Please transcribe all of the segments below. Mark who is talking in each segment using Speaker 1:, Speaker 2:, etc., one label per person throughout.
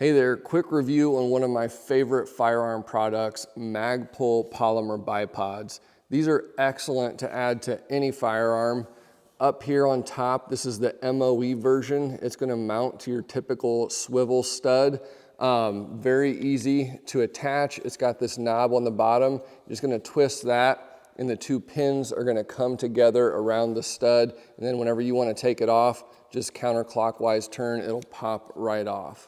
Speaker 1: Hey there, quick review on one of my favorite firearm products, Magpul Polymer Bipods. These are excellent to add to any firearm. Up here on top, this is the MOE version. It's gonna mount to your typical swivel stud. Very easy to attach. It's got this knob on the bottom. You're just gonna twist that and the two pins are gonna come together around the stud. And then whenever you wanna take it off, just counterclockwise turn, it'll pop right off.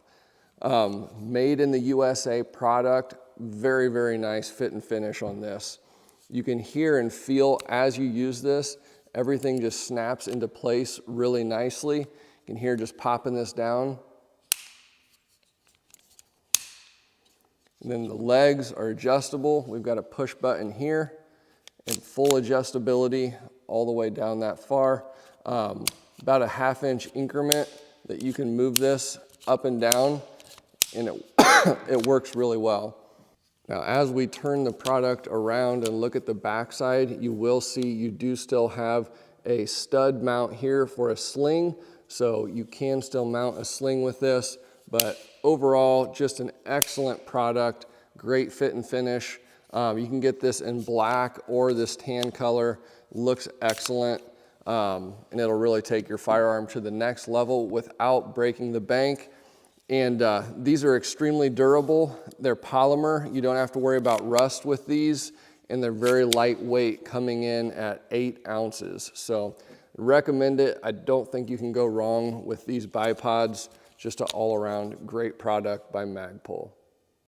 Speaker 1: Made in the USA product, very, very nice fit and finish on this. You can hear and feel as you use this, everything just snaps into place really nicely. You can hear just popping this down. And then the legs are adjustable. We've got a push button here and full adjustability all the way down that far. About a 1/2 inch increment that you can move this up and down, and it works really well. Now, as we turn the product around and look at the backside, you will see you do still have a stud mount here for a sling, so you can still mount a sling with this, but overall, just an excellent product, great fit and finish. You can get this in black or this tan color, looks excellent, and it'll really take your firearm to the next level without breaking the bank. And these are extremely durable. They're polymer. You don't have to worry about rust with these, and they're very lightweight, coming in at 8 ounces. So recommend it. I don't think you can go wrong with these bipods. Just an all-around great product by Magpul.